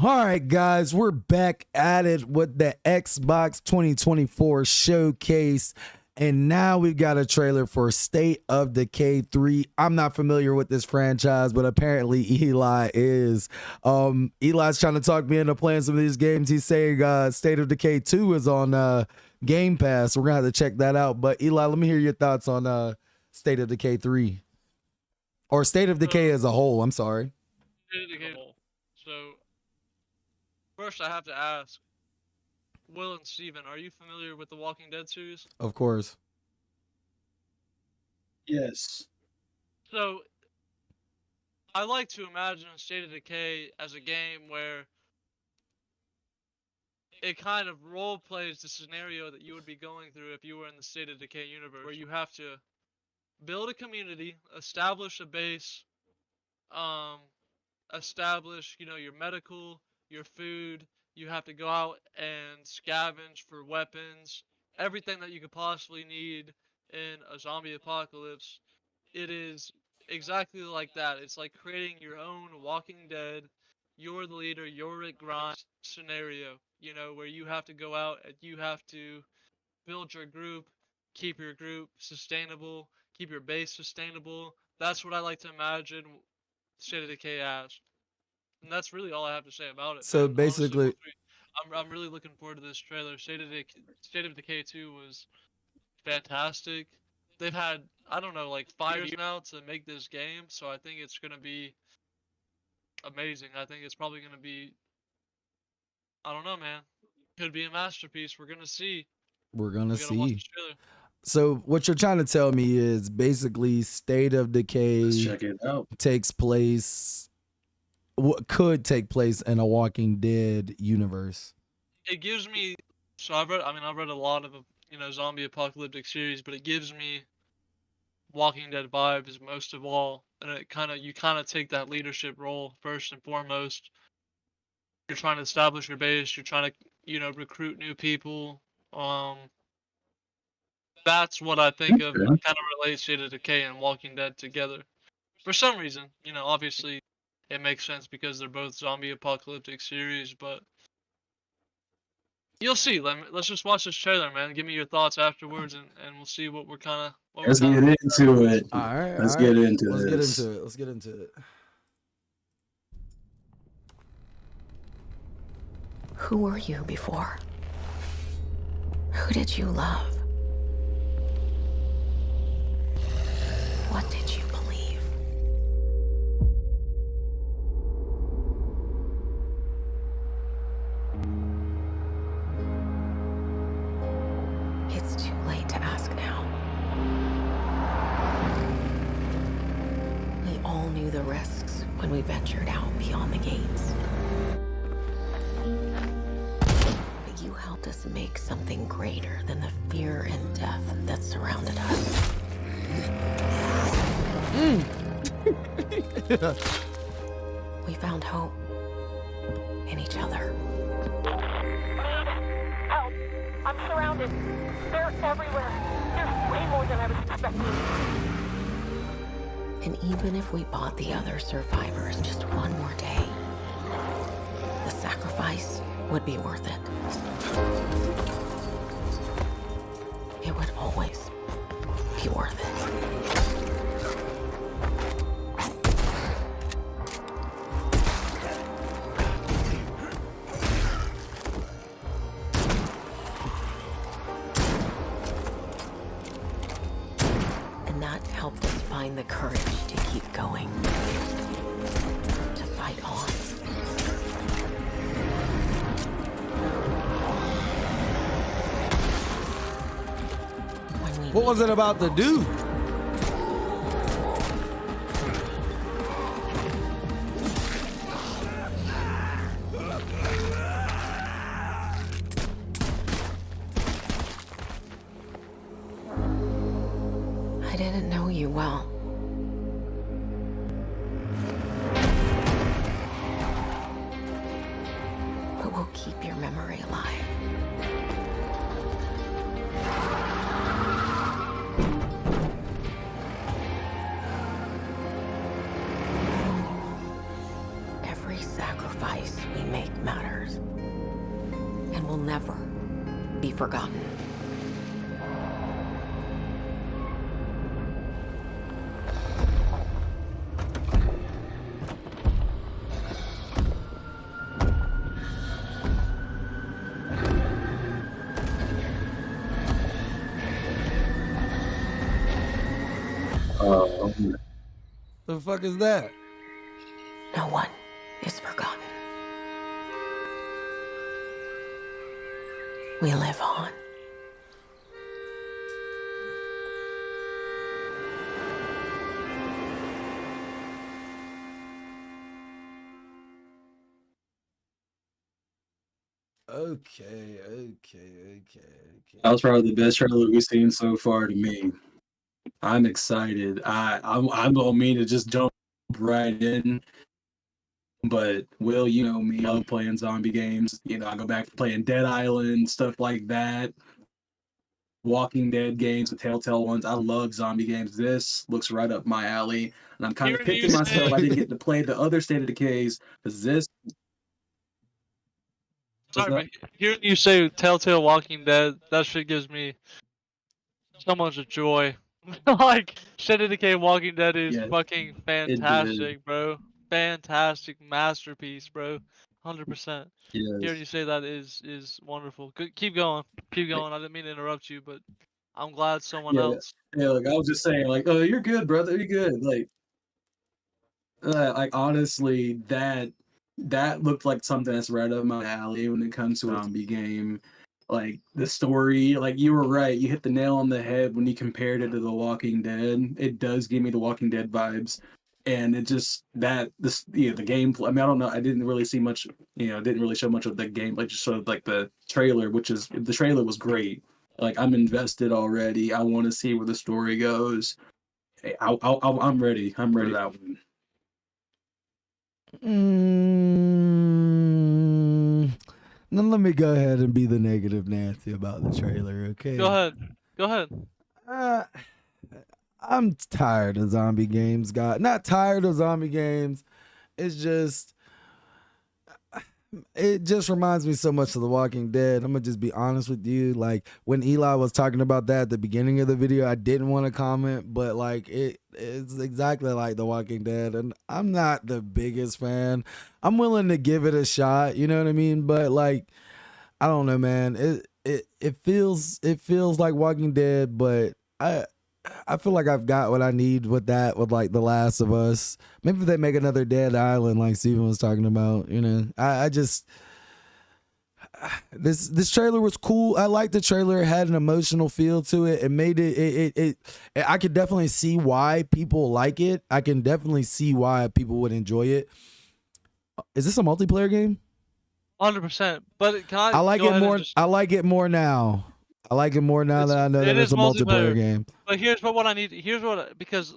All right, guys, we're back at it with the Xbox 2024 showcase. And now we've got a trailer for State of Decay 3. I'm not familiar with this franchise, but apparently Eli is. Eli's trying to talk me into playing some of these games. He's saying State of Decay 2 is on Game Pass. We're going to have to check that out. But Eli, let me hear your thoughts on State of Decay 3. Or State of Decay as a whole, I'm sorry. State of Decay. So, first I have to ask, Will and Steven, are you familiar with the Walking Dead series? Of course. Yes. So, I like to imagine State of Decay as a game where it kind of role plays the scenario that you would be going through if you were in the State of Decay universe, where you have to build a community, establish a base, establish, your medical, your food. You have to go out and scavenge for weapons, everything that you could possibly need in a zombie apocalypse. It is exactly like that. It's like creating your own Walking Dead, you're the leader, you're at grind scenario, where you have to go out and you have to build your group, keep your group sustainable, keep your base sustainable. That's what I like to imagine State of Decay as. And that's really all I have to say about it. So man. basically, Honestly, I'm really looking forward to this trailer. State of Decay 2 was fantastic. They've had, I don't know, like 5 years now to make this game, so I think it's gonna be amazing. I think it's probably gonna be, I don't know, man. Could be a masterpiece. We're gonna see. we're going to We gotta watch see. this trailer. So what you're trying to tell me is basically State of Decay Let's check it out. takes place, what could take place in a Walking Dead universe. It gives me, so I've read a lot of zombie apocalyptic series, but it gives me Walking Dead vibes most of all, and you kind of take that leadership role first and foremost. You're trying to establish your base. You're trying to recruit new people. That's what I think of. Okay. Kind of relates State of Decay and Walking Dead together. For some reason, obviously it makes sense because they're both zombie apocalyptic series, but you'll see. Let's just watch this trailer, man. Give me your thoughts afterwards, and we'll see what we're kind of. Let's get into it. All right. Let's get into Let's this. Let's get into it. Who were you before? Who did you love? What did you believe? It's too late to ask now. We all knew the risks when we ventured out beyond the gates. But you helped us make something greater than the fear and death that surrounded us. We found hope in each other. Help! I'm surrounded. They're everywhere. There's way more than I was expecting. And even if we bought the other survivors just one more day, the sacrifice would be worth it. It would always be worth it. And that helped us find the courage to keep going, to fight on. What was it about the dude? I didn't know you well. But we'll keep your memory alive. Every sacrifice we make survivors and will never be forgotten. The fuck is that? No one is forgotten. We live on. Okay. That was probably the best trailer we've seen so far to me. I'm excited. I'm gonna mean to just jump right in. But Will, you know me, I love playing zombie games. You know, I go back to playing Dead Island, stuff like that. Walking Dead games, the Telltale ones. I love zombie games. This looks right up my alley. And I'm kind of Hearing you kicking myself say- I didn't get to play the other State of Decays because this was Sorry, not. but hearing you say Telltale Walking Dead, that shit gives me so much joy. Like, State of Decay Walking Dead is Yes, fucking it did. fantastic, bro. Fantastic masterpiece, bro. 100%. Hearing you Yes. say that is wonderful. Good, keep going. Keep going. I didn't mean to interrupt you, but I'm glad someone Yeah. else. Yeah, like I was just saying, like, oh, you're good, brother. You're good. Like honestly, that looked like something that's right up my alley when it comes to a zombie game. Like the story, like you were right. You hit the nail on the head when you compared it to The Walking Dead. It does give me The Walking Dead vibes, and it just the gameplay. I mean, I don't know. I didn't really see much. Didn't really show much of the gameplay. Just showed like the trailer, the trailer was great. Like I'm invested already. I want to see where the story goes. I'm ready. I'm ready for that one. Now let me go ahead and be the negative Nancy about the trailer, okay? Go ahead. Go ahead. Uh, I'm tired of zombie games, God. Not tired of zombie games. It's just it just reminds me so much of The Walking Dead. I'm gonna just be honest with you. Like when Eli was talking about that at the beginning of the video, I didn't want to comment, but like it's exactly like The Walking Dead, and I'm not the biggest fan. I'm willing to give it a shot, you know what I mean? But like, I don't know, man. It feels like Walking Dead, but I feel like I've got what I need with like The Last of Us. Maybe if they make another Dead Island like Steven was talking about, I just this trailer was cool. I liked the trailer. It had an emotional feel to it. It made it I could definitely see why people like it. I can definitely see why people would enjoy it. Is this a multiplayer game? 100%. But can I like go it ahead and more. just- I like it more now. I like it more now that I know that it's a multiplayer game. But here's what I need. Here's what because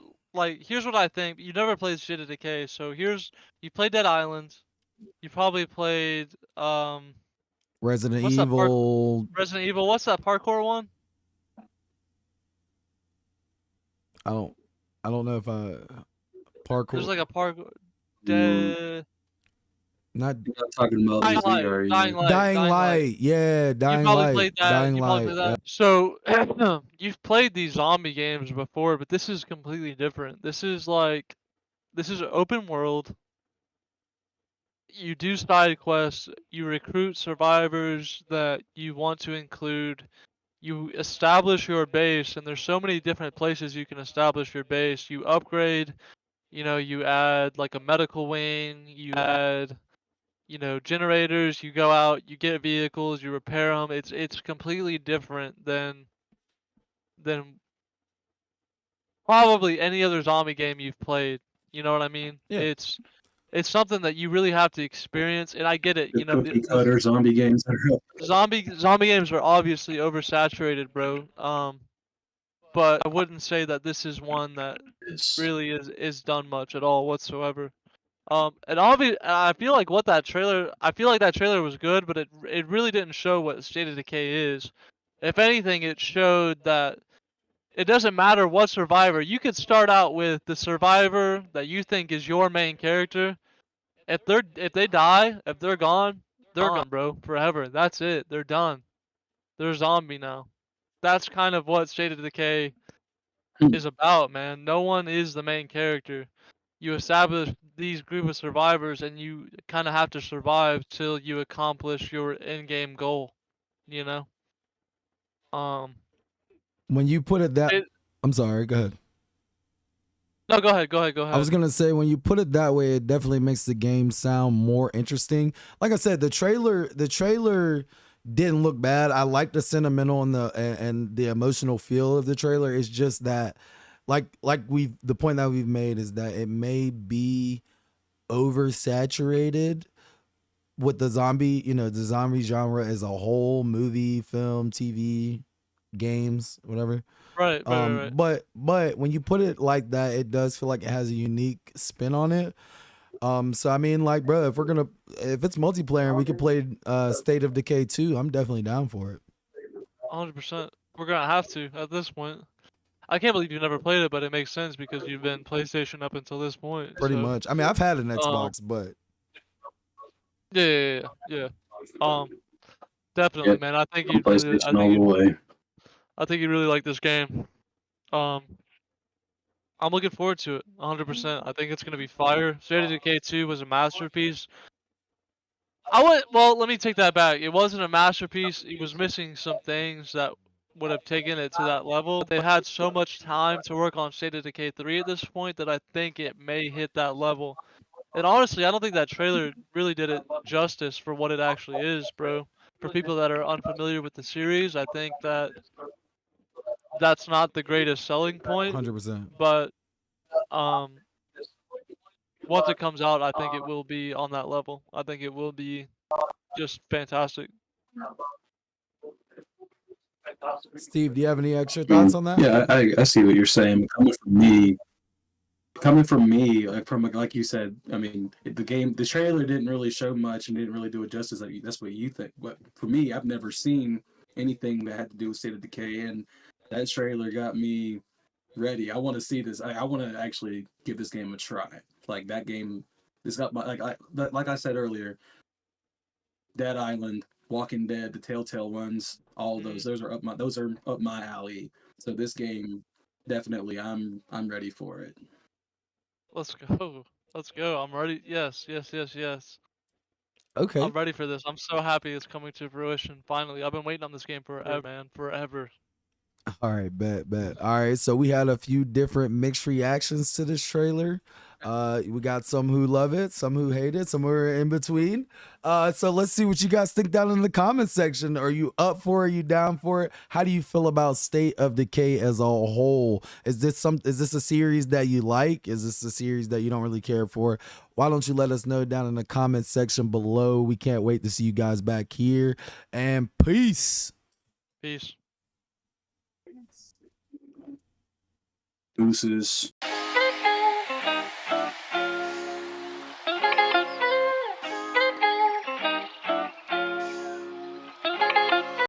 here's what I think. You never played Shit of Decay, so you played Dead Island. You probably played Resident what's that Evil. Resident Evil. What's that parkour one? I don't know if I parkour. There's like a parkour. Not You're not talking about Dying the Light. VR, Dying Light. Dying Light. Yeah, You Dying probably Light. played that. Dying You probably Light. played that. So you've played these zombie games before, but this is completely different. This is open world. You do side quests. You recruit survivors that you want to include. You establish your base, and there's so many different places you can establish your base. You upgrade. You add like a medical wing. You add generators. You go out, you get vehicles, you repair them. It's completely different than probably any other zombie game you've played. You know what I mean? Yeah. It's something that you really have to experience, and I get it. the cookie cutter zombie games that are Zombie games are obviously oversaturated, bro. But I wouldn't say that this is one that really is done much at all whatsoever. And I feel like that trailer was good, but it really didn't show what State of Decay is. If anything, it showed that it doesn't matter what survivor. You could start out with the survivor that you think is your main character. If they die, if they're gone, They're gone, bro, forever. That's it. They're done. They're a zombie now. That's kind of what State of Decay is about, man. No one is the main character. You establish these group of survivors, and you kind of have to survive till you accomplish your in-game goal. You know. When you put it that, It, I'm sorry. Go ahead. no, go ahead. Go ahead. Go I was ahead. gonna say when you put it that way, it definitely makes the game sound more interesting. Like I said, the trailer didn't look bad. I like the sentimental and the emotional feel of the trailer. It's just that, like the point that we've made is that it may be oversaturated with the zombie, the zombie genre as a whole, movie, film, TV, games, whatever. Right. But when you put it like that, it does feel like it has a unique spin on it. So I mean, like, bro, if it's multiplayer and we could play State of Decay 2, I'm definitely down for it. 100%. We're gonna have to at this point. I can't believe you've never played it, but it makes sense because you've been PlayStation up until this point. Pretty So, much. I mean, I've had an um, Xbox, but yeah. Definitely, Yep, man. on PlayStation all the way. I think you really like this game. Um, I'm looking forward to it, 100%. I think it's gonna be fire. State of Decay 2 was a masterpiece. Well, let me take that back. It wasn't a masterpiece. It was missing some things that would have taken it to that level. They had so much time to work on State of Decay 3 at this point that I think it may hit that level. And honestly, I don't think that trailer really did it justice for what it actually is, bro. For people that are unfamiliar with the series, I think that that's not the greatest selling point, 100%. but um once it comes out, I think it will be on that level. I think it will be just fantastic. Steve, do you have any extra thoughts on that? Yeah, I see what you're saying. Coming from me, like you said, I mean, the trailer didn't really show much and didn't really do it justice. Like, that's what you think. But for me, I've never seen anything that had to do with State of Decay, and that trailer got me ready. I want to see this. I want to actually give this game a try. Like that game, this got my like I said earlier, Dead Island, Walking Dead, the Telltale ones, all of those are up my alley. So this game, definitely, I'm ready for it. Let's go. Let's go. I'm ready. Yes. Okay. I'm ready for this. I'm so happy it's coming to fruition finally. I've been waiting on this game forever, man. Forever. All right, bet. All right, so we had a few different mixed reactions to this trailer. We got some who love it, some who hate it, some who are in between. So let's see what you guys think down in the comment section. Are you up for it? Are you down for it? How do you feel about State of Decay as a whole? Is this a series that you like? Is this a series that you don't really care for? Why don't you let us know down in the comment section below? We can't wait to see you guys back here. And peace. Peace. Deuces.